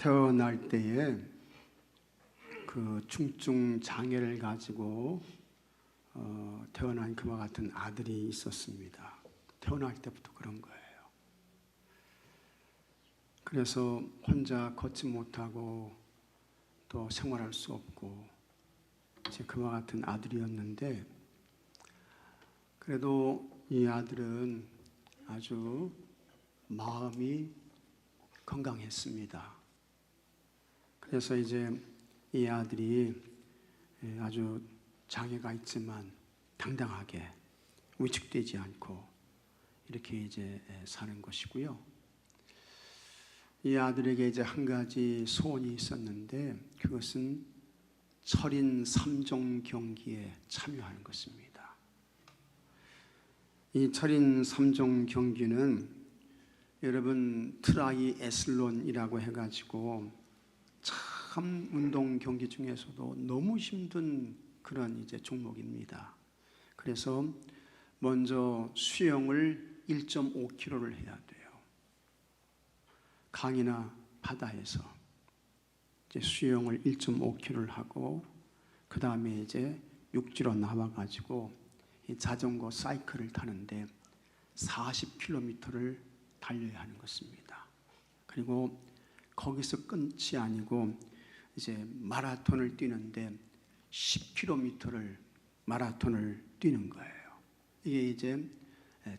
태어날 때에 그 중증 장애를 가지고 태어난 그와 같은 아들이 있었습니다. 태어날 때부터 그런 거예요. 그래서 혼자 걷지 못하고 또 생활할 수 없고 그와 같은 아들이었는데, 그래도 이 아들은 아주 마음이 건강했습니다. 그래서 이제 이 아들이 아주 장애가 있지만 당당하게 위축되지 않고 이렇게 이제 사는 것이고요. 이 아들에게 이제 한 가지 소원이 있었는데, 그것은 철인 3종 경기에 참여하는 것입니다. 이 철인 3종 경기는 여러분 트라이애슬론이라고 해가지고 참 운동 경기 중에서도 너무 힘든 그런 이제 종목입니다. 그래서 먼저 수영을 1.5km를 해야 돼요. 강이나 바다에서 이제 수영을 1.5km를 하고, 그 다음에 이제 육지로 나와가지고 이 자전거 사이클을 타는데 40km를 달려야 하는 것입니다. 그리고 거기서 끝이 아니고 이제 마라톤을 뛰는데 10km를 마라톤을 뛰는 거예요. 이게 이제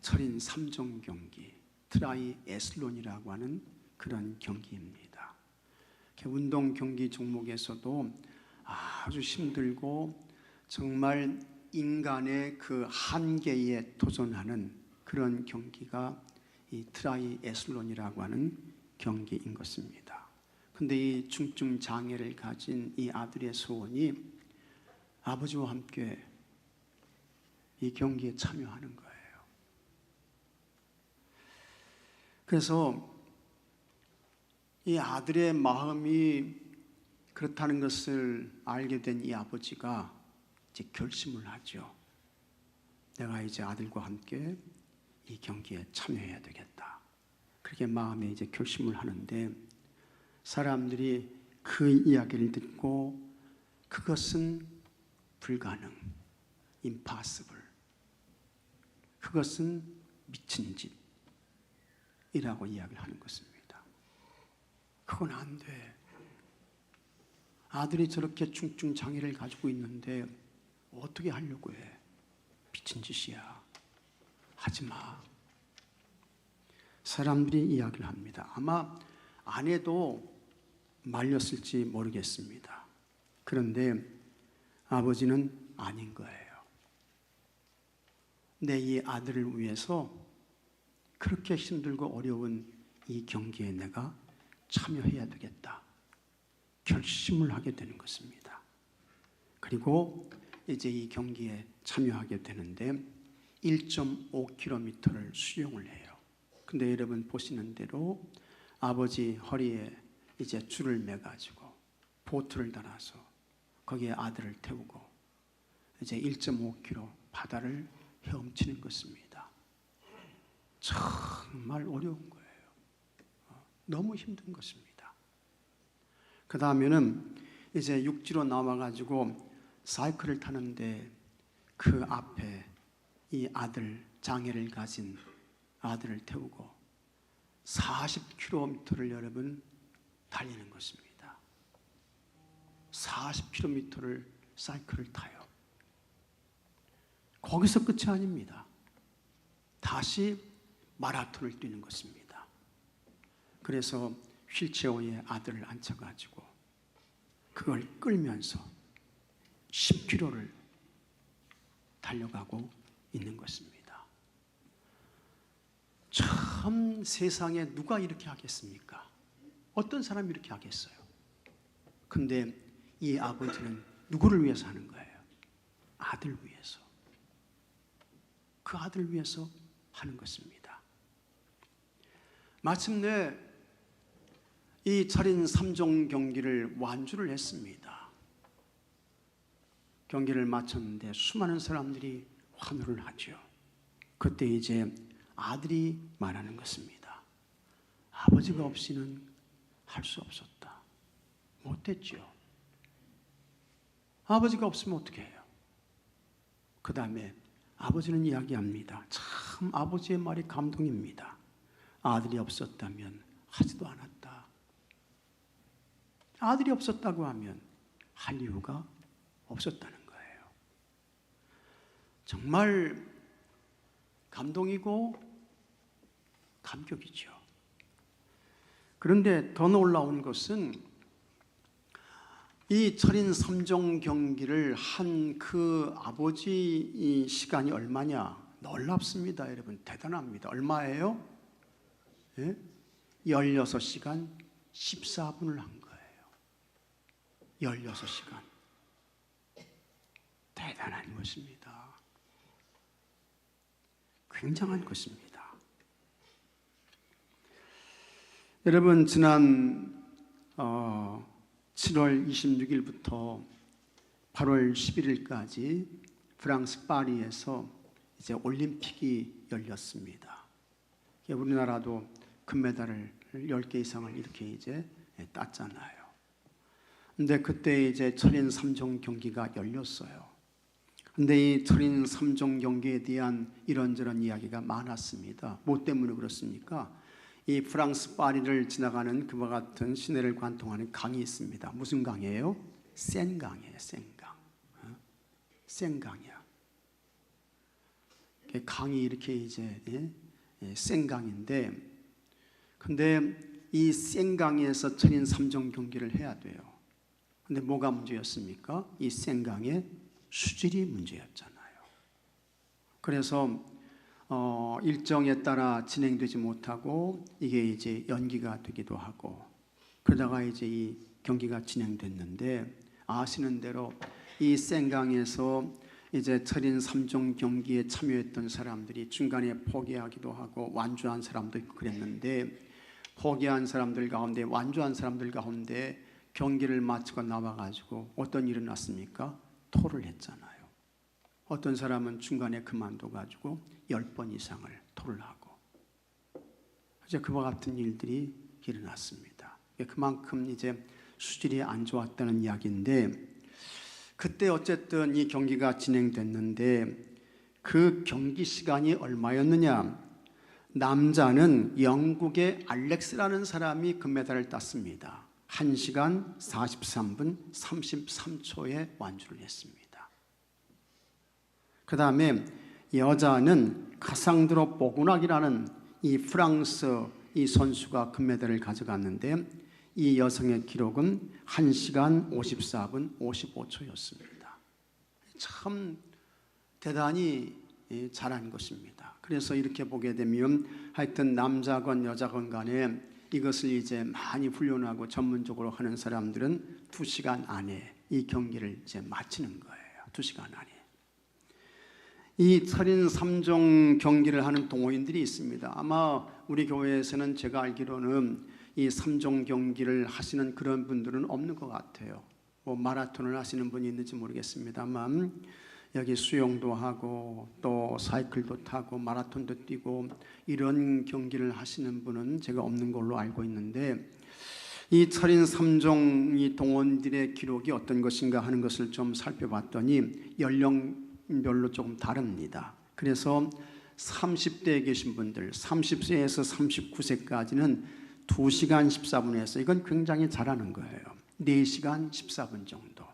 철인 3종 경기, 트라이애슬론이라고 하는 그런 경기입니다. 운동 경기 종목에서도 아주 힘들고 정말 인간의 그 한계에 도전하는 그런 경기가 이 트라이애슬론이라고 하는 경기인 것입니다. 근데 이 중증 장애를 가진 이 아들의 소원이 아버지와 함께 이 경기에 참여하는 거예요. 그래서 이 아들의 마음이 그렇다는 것을 알게 된 이 아버지가 이제 결심을 하죠. 내가 이제 아들과 함께 이 경기에 참여해야 되겠다. 그렇게 마음에 이제 결심을 하는데, 사람들이 그 이야기를 듣고 그것은 불가능, impossible, 그것은 미친 짓이라고 이야기를 하는 것입니다. 그건 안 돼. 아들이 저렇게 중증 장애를 가지고 있는데 어떻게 하려고 해? 미친 짓이야. 하지 마. 사람들이 이야기를 합니다. 아마 아내도 말렸을지 모르겠습니다. 그런데 아버지는 아닌 거예요. 내 이 아들을 위해서 그렇게 힘들고 어려운 이 경기에 내가 참여해야 되겠다. 결심을 하게 되는 것입니다. 그리고 이제 이 경기에 참여하게 되는데 1.5km를 수영을 해요. 근데 여러분 보시는 대로 아버지 허리에 이제 줄을 매가지고 보트를 달아서 거기에 아들을 태우고 이제 1.5km 바다를 헤엄치는 것입니다. 정말 어려운 거예요. 너무 힘든 것입니다. 그 다음에는 이제 육지로 나와가지고 사이클을 타는데 그 앞에 이 아들, 장애를 가진 아들을 태우고 40km를 여러분 달리는 것입니다. 40km를 사이클을 타요. 거기서 끝이 아닙니다. 다시 마라톤을 뛰는 것입니다. 그래서 휠체어에 아들을 앉혀가지고 그걸 끌면서 10km를 달려가고 있는 것입니다. 참 세상에 누가 이렇게 하겠습니까? 어떤 사람이 이렇게 하겠어요? 근데 이 아버지는 누구를 위해서 하는 거예요? 아들 위해서. 그 아들 위해서 하는 것입니다. 마침내 이 철인 3종 경기를 완주를 했습니다. 경기를 마쳤는데 수많은 사람들이 환호를 하죠. 그때 이제 아들이 말하는 것입니다. 아버지가 없이는 할 수 없었다. 못했죠. 아버지가 없으면 어떻게 해요? 그 다음에 아버지는 이야기합니다. 참 아버지의 말이 감동입니다. 아들이 없었다면 하지도 않았다. 아들이 없었다고 하면 할 이유가 없었다는 거예요. 정말 감동이고 감격이죠. 그런데 더 놀라운 것은 이 철인 3종 경기를 한 그 아버지 시간이 얼마냐? 놀랍습니다, 여러분. 대단합니다. 얼마예요? 예? 16시간 14분을 한 거예요. 16시간. 대단한 것입니다. 굉장한 것입니다. 여러분, 지난 7월 26일부터 8월 11일까지 프랑스 파리에서 이제 올림픽이 열렸습니다. 우리나라도 금메달을 10개 이상을 이렇게 이제 땄잖아요. 근데 그때 이제 철인 3종 경기가 열렸어요. 근데 이 철인 3종 경기에 대한 이런저런 이야기가 많았습니다. 뭐 때문에 그렇습니까? 이 프랑스 파리를 지나가는 그와 같은 시내를 관통하는 강이 있습니다. 무슨 강이에요? 센강이에요. 센강. 센강이야. 강이 이렇게 이제 센강인데, 근데 이 센강에서 철인 3종 경기를 해야 돼요. 근데 뭐가 문제였습니까? 이 센강의 수질이 문제였잖아요. 그래서 일정에 따라 진행되지 못하고 이게 이제 연기가 되기도 하고, 그러다가 이제 이 경기가 진행됐는데, 아시는 대로 이 센강에서 이제 철인 3종 경기에 참여했던 사람들이 중간에 포기하기도 하고 완주한 사람도 있고 그랬는데, 포기한 사람들 가운데, 완주한 사람들 가운데 경기를 마치고 나와가지고 어떤 일이 났습니까? 토를 했잖아요. 어떤 사람은 중간에 그만둬가지고 10번 이상을 토를 하고, 이제 그와 같은 일들이 일어났습니다. 그만큼 이제 수질이 안 좋았다는 이야기인데, 그때 어쨌든 이 경기가 진행됐는데 그 경기 시간이 얼마였느냐? 남자는 영국의 알렉스라는 사람이 금메달을 땄습니다. 1시간 43분 33초에 완주를 했습니다. 그 다음에 여자는 카상드로 보구낙이라는 이 프랑스 이 선수가 금메달을 가져갔는데, 이 여성의 기록은 1시간 54분 55초였습니다. 참 대단히 잘한 것입니다. 그래서 이렇게 보게 되면 하여튼 남자건 여자건 간에 이것을 이제 많이 훈련하고 전문적으로 하는 사람들은 2시간 안에 이 경기를 이제 마치는 거예요. 2시간 안에. 이 철인 3종 경기를 하는 동호인들이 있습니다. 아마 우리 교회에서는 제가 알기로는 이 3종 경기를 하시는 그런 분들은 없는 것 같아요. 뭐 마라톤을 하시는 분이 있는지 모르겠습니다만, 여기 수영도 하고 또 사이클도 타고 마라톤도 뛰고 이런 경기를 하시는 분은 제가 없는 걸로 알고 있는데, 이 철인 3종 이 동호인들의 기록이 어떤 것인가 하는 것을 좀 살펴봤더니 연령별로 조금 다릅니다. 그래서 30대에 계신 분들, 30세에서 39세까지는 2시간 14분에서, 이건 굉장히 잘하는 거예요. 4시간 14분 정도.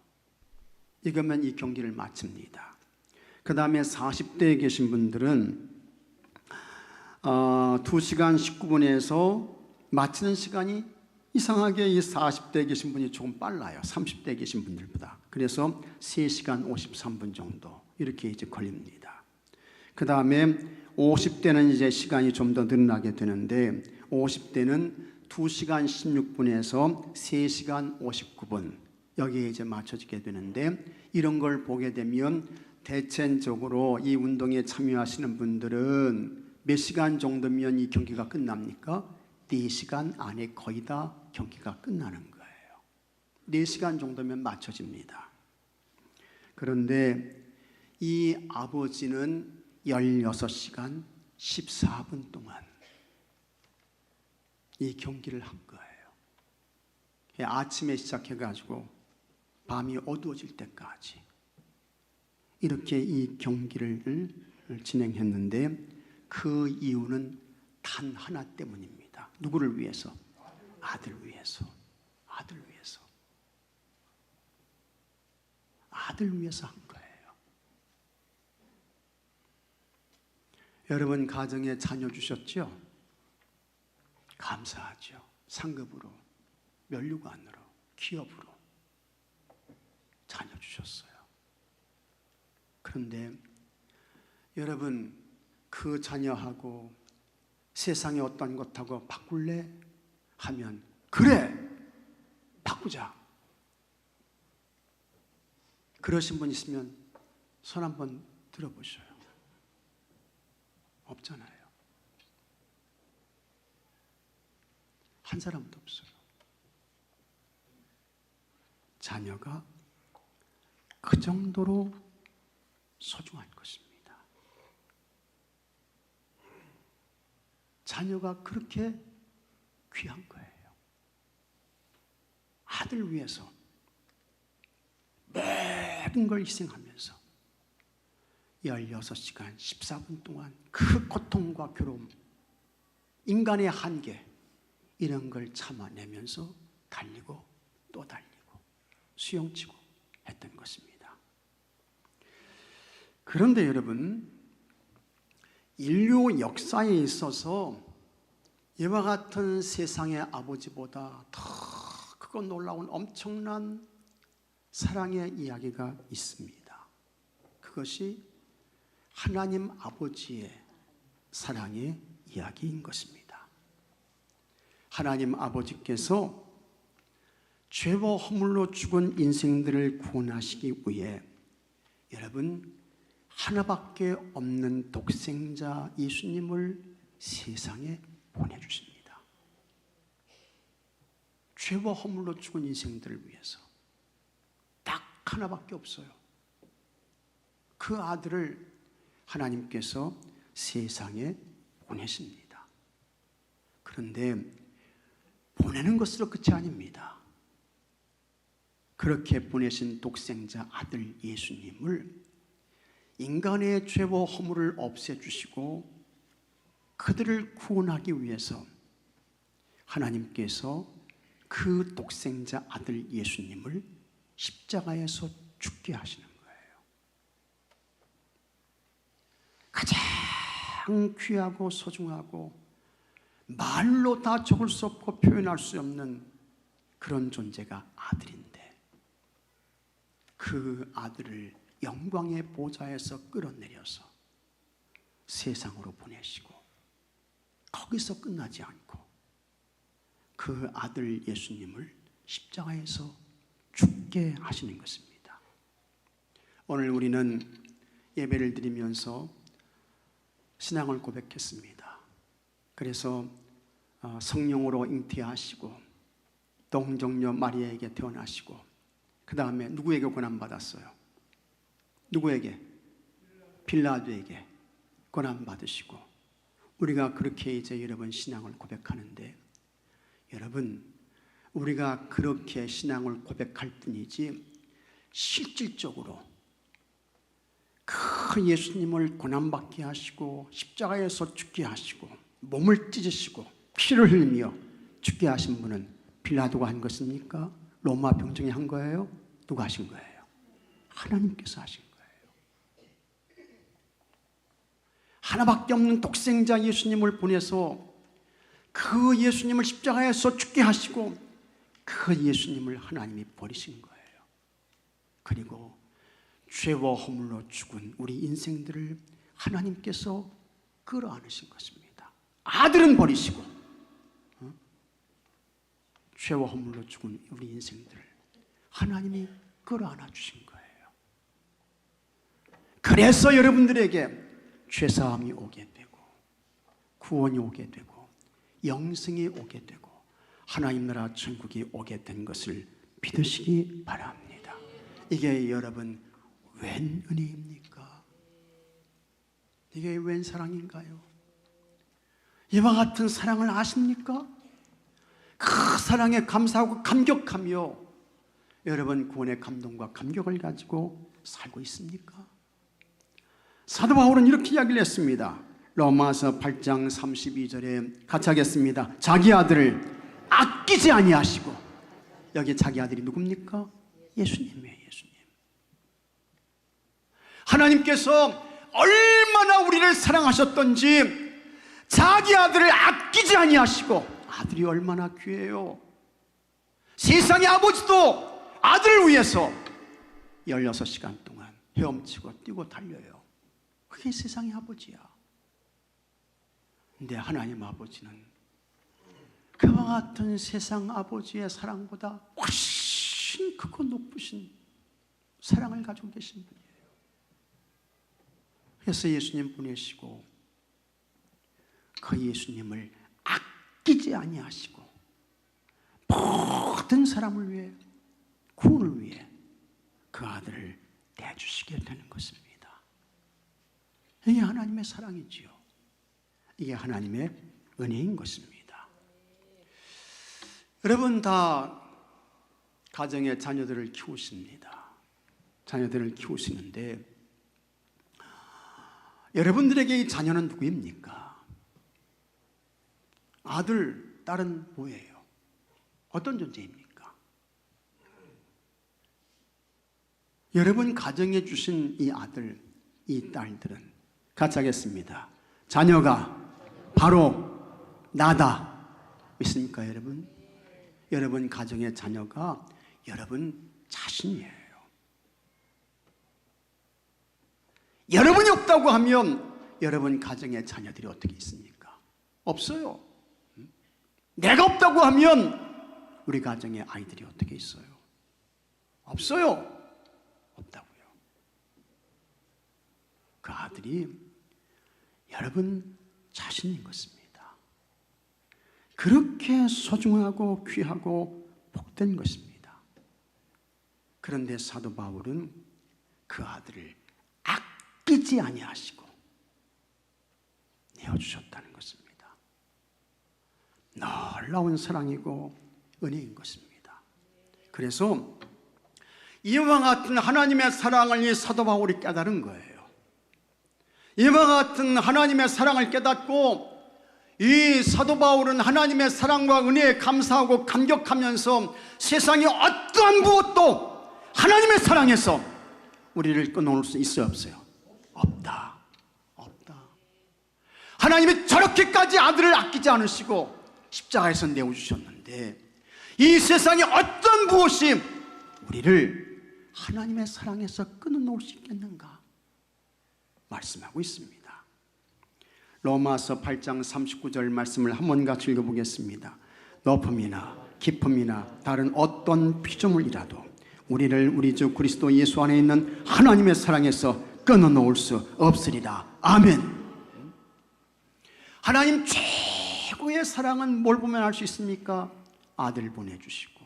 이거면 이 경기를 마칩니다. 그 다음에 40대에 계신 분들은 2시간 19분에서 마치는 시간이 이상하게 이 40대에 계신 분이 조금 빨라요. 30대에 계신 분들보다. 그래서 3시간 53분 정도 이렇게 이제 걸립니다. 그 다음에 50대는 이제 시간이 좀 더 늘어나게 되는데, 50대는 2시간 16분에서 3시간 59분 여기에 이제 맞춰지게 되는데, 이런 걸 보게 되면 대체적으로 이 운동에 참여하시는 분들은 몇 시간 정도면 이 경기가 끝납니까? 4시간 안에 거의 다 경기가 끝나는 거예요. 4시간 정도면 맞춰집니다. 그런데 이 아버지는 16시간 14분 동안 이 경기를 한 거예요. 아침에 시작해가지고 밤이 어두워질 때까지 이렇게 이 경기를 진행했는데 그 이유는 단 하나 때문입니다. 누구를 위해서? 아들 위해서. 아들 위해서. 아들 위해서 한 거예요. 여러분 가정에 자녀 주셨죠? 감사하죠. 상급으로, 면류관으로, 기업으로 자녀 주셨어요. 그런데 여러분 그 자녀하고 세상의 어떤 것하고 바꿀래? 하면 그래! 바꾸자. 그러신 분 있으면 손 한번 들어보셔요. 없잖아요. 한 사람도 없어요. 자녀가 그 정도로 소중한 것입니다. 자녀가 그렇게 귀한 거예요. 아들 위해서 모든 걸 희생하면서 16시간 14분 동안 그 고통과 괴로움, 인간의 한계 이런 걸 참아내면서 달리고 또 달리고 수영치고 했던 것입니다. 그런데 여러분, 인류 역사에 있어서 이와 같은 세상의 아버지보다 더 크고 놀라운 엄청난 사랑의 이야기가 있습니다. 그것이 하나님 아버지의 사랑의 이야기인 것입니다. 하나님 아버지께서 죄와 허물로 죽은 인생들을 구원하시기 위해 여러분 하나밖에 없는 독생자 예수님을 세상에 보내주십니다. 죄와 허물로 죽은 인생들을 위해서 딱 하나밖에 없어요. 그 아들을 하나님께서 세상에 보내십니다. 그런데 보내는 것으로 끝이 아닙니다. 그렇게 보내신 독생자 아들 예수님을 인간의 죄와 허물을 없애주시고 그들을 구원하기 위해서 하나님께서 그 독생자 아들 예수님을 십자가에서 죽게 하시는 거예요. 가장 귀하고 소중하고 말로 다 적을 수 없고 표현할 수 없는 그런 존재가 아들인데 그 아들을 영광의 보좌에서 끌어내려서 세상으로 보내시고 거기서 끝나지 않고 그 아들 예수님을 십자가에서 죽게 하시는 것입니다. 오늘 우리는 예배를 드리면서 신앙을 고백했습니다. 그래서 성령으로 잉태하시고 동정녀 마리아에게 태어나시고 그 다음에 누구에게 고난받았어요? 누구에게? 빌라도에게 고난받으시고 우리가 그렇게 이제 여러분 신앙을 고백하는데 여러분 우리가 그렇게 신앙을 고백할 뿐이지 실질적으로 그 예수님을 고난받게 하시고 십자가에서 죽게 하시고 몸을 찢으시고 피를 흘리며 죽게 하신 분은 빌라도가 한 것입니까? 로마 병정이 한 거예요? 누가 하신 거예요? 하나님께서 하신 거예요. 하나밖에 없는 독생자 예수님을 보내서 그 예수님을 십자가에서 죽게 하시고 그 예수님을 하나님이 버리신 거예요. 그리고 죄와 허물로 죽은 우리 인생들을 하나님께서 끌어안으신 것입니다. 아들은 버리시고 죄와 허물로 죽은 우리 인생들을 하나님이 끌어안아 주신 거예요. 그래서 여러분들에게 죄사함이 오게 되고 구원이 오게 되고 영생이 오게 되고 하나님 나라 천국이 오게 된 것을 믿으시기 바랍니다. 이게 여러분 웬 은혜입니까? 이게 웬 사랑인가요? 이와 같은 사랑을 아십니까? 그 사랑에 감사하고 감격하며 여러분 구원의 감동과 감격을 가지고 살고 있습니까? 사도 바울은 이렇게 이야기를 했습니다. 로마서 8장 32절에 같이 하겠습니다. 자기 아들을 아끼지 아니하시고, 여기 자기 아들이 누굽니까? 예수님이에요. 예수님. 하나님께서 얼마나 우리를 사랑하셨던지 자기 아들을 아끼지 아니하시고, 아들이 얼마나 귀해요. 세상의 아버지도 아들을 위해서 16시간 동안 헤엄치고 뛰고 달려요. 그게 세상의 아버지야. 근데 하나님 아버지는 그와 같은 세상 아버지의 사랑보다 훨씬 크고 높으신 사랑을 가지고 계신 분이에요. 그래서 예수님 보내시고 그 예수님을 아끼지 아니하시고 모든 사람을 위해, 구원을 위해 그 아들을 내주시게 되는 것입니다. 이게 하나님의 사랑이지요. 이게 하나님의 은혜인 것입니다. 여러분 다 가정에 자녀들을 키우십니다. 자녀들을 키우시는데 여러분들에게 이 자녀는 누구입니까? 아들, 딸은 뭐예요? 어떤 존재입니까? 여러분 가정에 주신 이 아들, 이 딸들은 같이 하겠습니다. 자녀가 바로 나다. 믿습니까 여러분? 여러분 가정의 자녀가 여러분 자신이에요. 여러분이 없다고 하면 여러분 가정의 자녀들이 어떻게 있습니까? 없어요. 내가 없다고 하면 우리 가정의 아이들이 어떻게 있어요? 없어요. 없다고요. 그 아들이 여러분 자신인 것입니다. 그렇게 소중하고 귀하고 복된 것입니다. 그런데 사도 바울은 그 아들을 아끼지 아니하시고 내어주셨다는 것입니다. 놀라운 사랑이고 은혜인 것입니다. 그래서 이와 같은 하나님의 사랑을 이 사도 바울이 깨달은 거예요. 이와 같은 하나님의 사랑을 깨닫고 이 사도 바울은 하나님의 사랑과 은혜에 감사하고 감격하면서 세상의 어떠한 무엇도 하나님의 사랑에서 우리를 끊어놓을 수 있어요, 없어요? 없다. 없다. 하나님이 저렇게까지 아들을 아끼지 않으시고 십자가에서 내어주셨는데 이 세상의 어떤 무엇이 우리를 하나님의 사랑에서 끊어놓을 수 있겠는가 말씀하고 있습니다. 로마서 8장 39절 말씀을 한번 같이 읽어보겠습니다. 높음이나 깊음이나 다른 어떤 피조물이라도 우리를 우리 주 그리스도 예수 안에 있는 하나님의 사랑에서 끊어놓을 수 없으리라. 아멘. 하나님 최고의 사랑은 뭘 보면 알 수 있습니까? 아들 보내주시고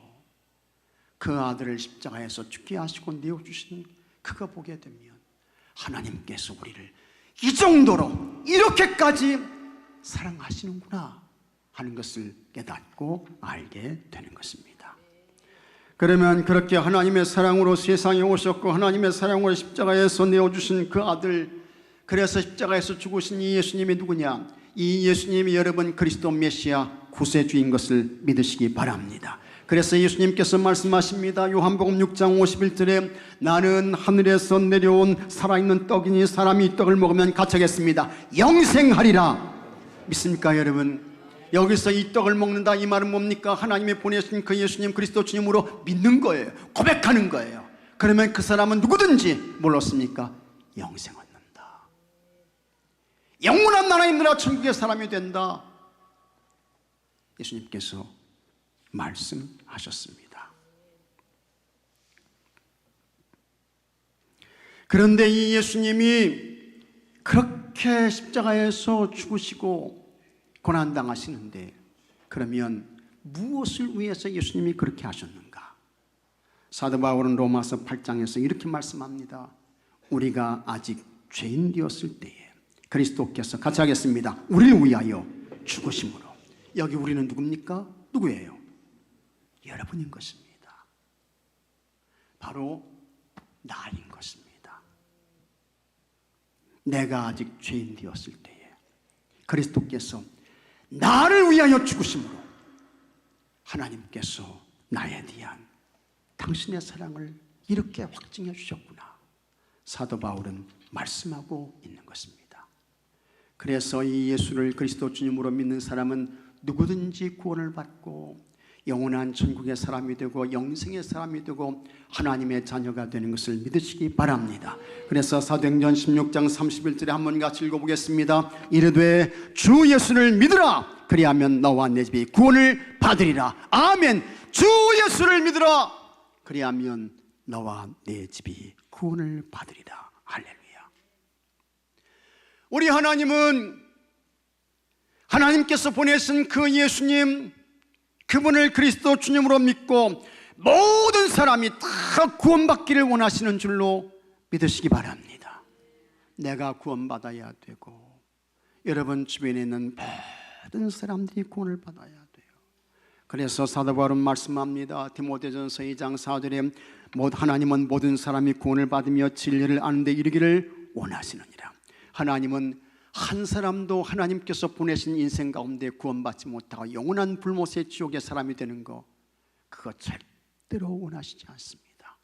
그 아들을 십자가에서 죽게 하시고 내어주신 그거 보게 되면 하나님께서 우리를 이 정도로 이렇게까지 사랑하시는구나 하는 것을 깨닫고 알게 되는 것입니다. 그러면 그렇게 하나님의 사랑으로 세상에 오셨고 하나님의 사랑으로 십자가에서 내어주신 그 아들, 그래서 십자가에서 죽으신 이 예수님이 누구냐? 이 예수님이 여러분 그리스도 메시아 구세주인 것을 믿으시기 바랍니다. 그래서 예수님께서 말씀하십니다. 요한복음 6장 51절에 나는 하늘에서 내려온 살아있는 떡이니 사람이 이 떡을 먹으면 같이 하겠습니다. 영생하리라. 믿습니까 여러분? 여기서 이 떡을 먹는다 이 말은 뭡니까? 하나님이 보내신 그 예수님 그리스도 주님으로 믿는 거예요. 고백하는 거예요. 그러면 그 사람은 누구든지 뭘 얻습니까? 영생 얻는다. 영원한 나라에 있느라 천국의 사람이 된다. 예수님께서 말씀하셨습니다. 그런데 이 예수님이 그렇게 십자가에서 죽으시고 고난당하시는데 그러면 무엇을 위해서 예수님이 그렇게 하셨는가? 사도 바울은 로마서 8장에서 이렇게 말씀합니다. 우리가 아직 죄인 되었을 때에 그리스도께서 같이 하겠습니다. 우리를 위하여 죽으심으로. 여기 우리는 누굽니까? 누구예요? 여러분인 것입니다. 바로 나인 것입니다. 내가 아직 죄인 되었을 때에 그리스도께서 나를 위하여 죽으심으로 하나님께서 나에 대한 당신의 사랑을 이렇게 확증해 주셨구나. 사도 바울은 말씀하고 있는 것입니다. 그래서 이 예수를 그리스도 주님으로 믿는 사람은 누구든지 구원을 받고 영원한 천국의 사람이 되고 영생의 사람이 되고 하나님의 자녀가 되는 것을 믿으시기 바랍니다. 그래서 사도행전 16장 31절에 한번 같이 읽어보겠습니다. 이르되 주 예수를 믿으라. 그리하면 너와 내 집이 구원을 받으리라. 아멘. 주 예수를 믿으라. 그리하면 너와 내 집이 구원을 받으리라. 할렐루야. 우리 하나님은 하나님께서 보내신 그 예수님, 그분을 그리스도 주님으로 믿고 모든 사람이 다 구원받기를 원하시는 줄로 믿으시기 바랍니다. 내가 구원받아야 되고 여러분 주변에 있는 모든 사람들이 구원을 받아야 돼요. 그래서 사도 바울은 말씀합니다. 디모데전서 2장 4절에 하나님은 모든 사람이 구원을 받으며 진리를 아는 데 이르기를 원하시느니라. 하나님은 한 사람도 하나님께서 보내신 인생 가운데 구원받지 못하고 영원한 불못의 지옥의 사람이 되는 거, 그거 절대로 원하시지 않습니다.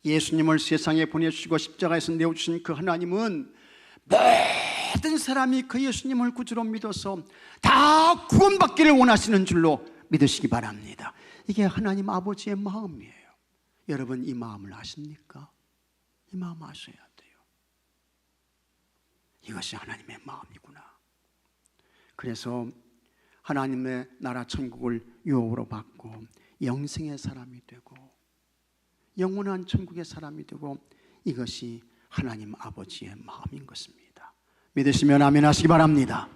예수님을 세상에 보내주시고 십자가에서 내어주신 그 하나님은 모든 사람이 그 예수님을 구주로 믿어서 다 구원받기를 원하시는 줄로 믿으시기 바랍니다. 이게 하나님 아버지의 마음이에요. 여러분 이 마음을 아십니까? 이 마음 아셔야 돼요. 이것이 하나님의 마음이구나. 그래서 하나님의 나라 천국을 유업으로 받고 영생의 사람이 되고 영원한 천국의 사람이 되고, 이것이 하나님 아버지의 마음인 것입니다. 믿으시면 아멘 하시기 바랍니다.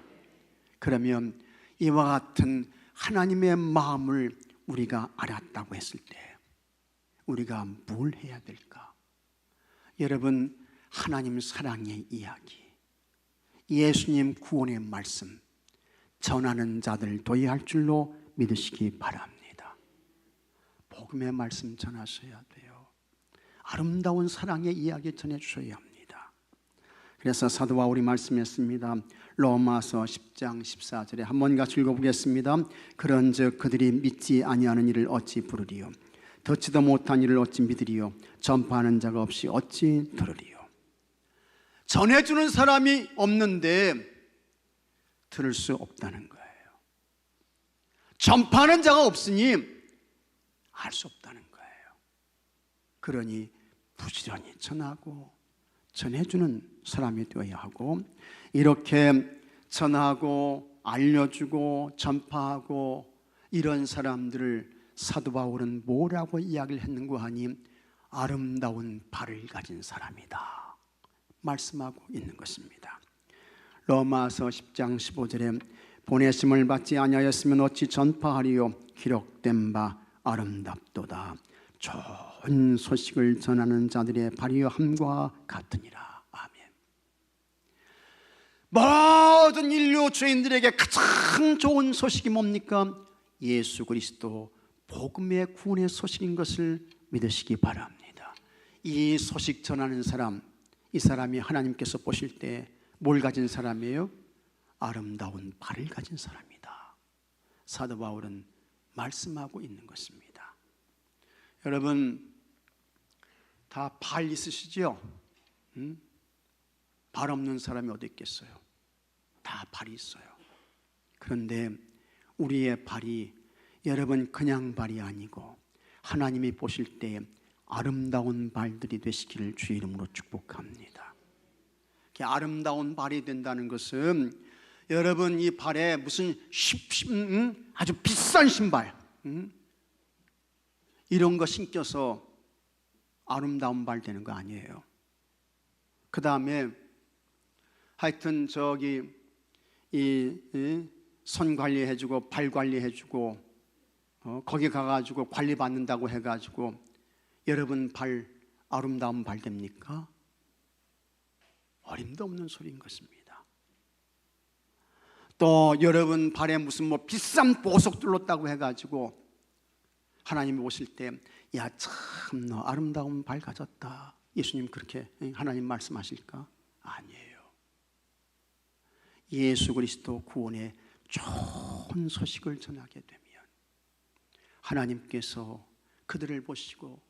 그러면 이와 같은 하나님의 마음을 우리가 알았다고 했을 때 우리가 뭘 해야 될까? 여러분, 하나님 사랑의 이야기, 예수님 구원의 말씀 전하는 자들 되어야 할 줄로 믿으시기 바랍니다. 복음의 말씀 전하셔야 돼요. 아름다운 사랑의 이야기 전해주셔야 합니다. 그래서 사도 바울이 말씀했습니다. 로마서 10장 14절에 한번 같이 읽어보겠습니다. 그런즉 그들이 믿지 아니하는 일을 어찌 부르리요? 듣지도 못한 일을 어찌 믿으리요? 전파하는 자가 없이 어찌 들으리요? 전해주는 사람이 없는데 들을 수 없다는 거예요. 전파하는 자가 없으니 알 수 없다는 거예요. 그러니 부지런히 전하고 전해주는 사람이 되어야 하고, 이렇게 전하고 알려주고 전파하고 이런 사람들을 사도 바울은 뭐라고 이야기를 했는가 하니 아름다운 발을 가진 사람이다 말씀하고 있는 것입니다. 로마서 10장 15절에 보내심을 받지 아니하였으면 어찌 전파하리요? 기록된 바 아름답도다. 좋은 소식을 전하는 자들의 발이 함과 같으니라. 아멘. 모든 인류 죄인들에게 가장 좋은 소식이 뭡니까? 예수 그리스도 복음의 구원의 소식인 것을 믿으시기 바랍니다. 이 소식 전하는 사람, 이 사람이 하나님께서 보실 때 뭘 가진 사람이에요? 아름다운 발을 가진 사람이다. 사도 바울은 말씀하고 있는 것입니다. 여러분 다 발 있으시죠? 발 없는 사람이 어디 있겠어요? 다 발이 있어요. 그런데 우리의 발이 여러분 그냥 발이 아니고 하나님이 보실 때 아름다운 발들이 되시기를 주의 이름으로 축복합니다. 아름다운 발이 된다는 것은 여러분 이 발에 무슨 아주 비싼 신발 이런 거 신겨서 아름다운 발 되는 거 아니에요. 그 다음에 하여튼 손 관리해주고 발 관리해주고 거기 가가지고 관리 받는다고 해가지고 여러분 발 아름다운 발 됩니까? 어림도 없는 소리인 것입니다. 또 여러분 발에 무슨 뭐 비싼 보석 둘렀다고 해가지고 하나님이 오실 때 야 참 너 아름다운 발 가졌다, 예수님 그렇게 하나님 말씀하실까? 아니에요. 예수 그리스도 구원의 좋은 소식을 전하게 되면 하나님께서 그들을 보시고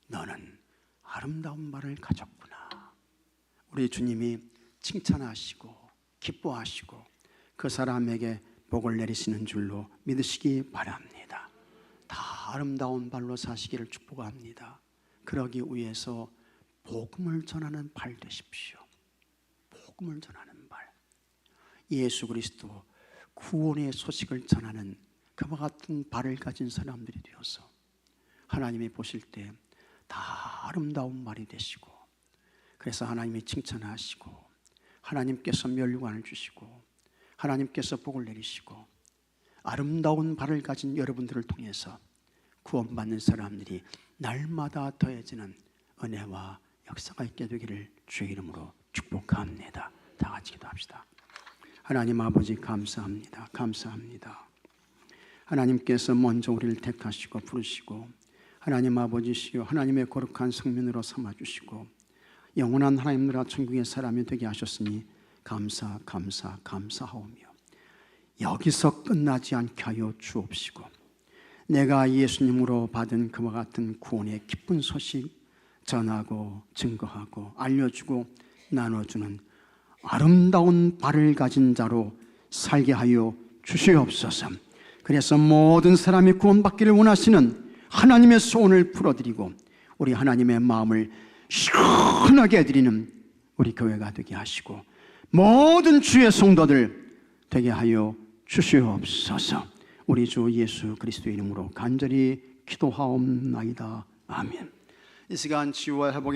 너는 아름다운 발을 가졌구나, 우리 주님이 칭찬하시고 기뻐하시고 그 사람에게 복을 내리시는 줄로 믿으시기 바랍니다. 다 아름다운 발로 사시기를 축복합니다. 그러기 위해서 복음을 전하는 발 되십시오. 복음을 전하는 발, 예수 그리스도 구원의 소식을 전하는 그와 같은 발을 가진 사람들이 되어서 하나님이 보실 때 다 아름다운 발이 되시고, 그래서 하나님이 칭찬하시고 하나님께서 면류관을 주시고 하나님께서 복을 내리시고 아름다운 발을 가진 여러분들을 통해서 구원받는 사람들이 날마다 더해지는 은혜와 역사가 있게 되기를 주의 이름으로 축복합니다. 다 같이 기도합시다. 하나님 아버지 감사합니다. 감사합니다. 하나님께서 먼저 우리를 택하시고 부르시고 하나님 아버지시여 하나님의 거룩한 성민으로 삼아주시고 영원한 하나님 나라 천국의 사람이 되게 하셨으니 감사하오며 여기서 끝나지 않게 하여 주옵시고 내가 예수님으로 받은 그와 같은 구원의 기쁜 소식 전하고 증거하고 알려주고 나눠주는 아름다운 발을 가진 자로 살게 하여 주시옵소서. 그래서 모든 사람이 구원받기를 원하시는 하나님의 소원을 풀어드리고 우리 하나님의 마음을 시원하게 해드리는 우리 교회가 되게 하시고 모든 주의 성도들 되게 하여 주시옵소서. 우리 주 예수 그리스도의 이름으로 간절히 기도하옵나이다. 아멘. 이 시간 치유와 회복의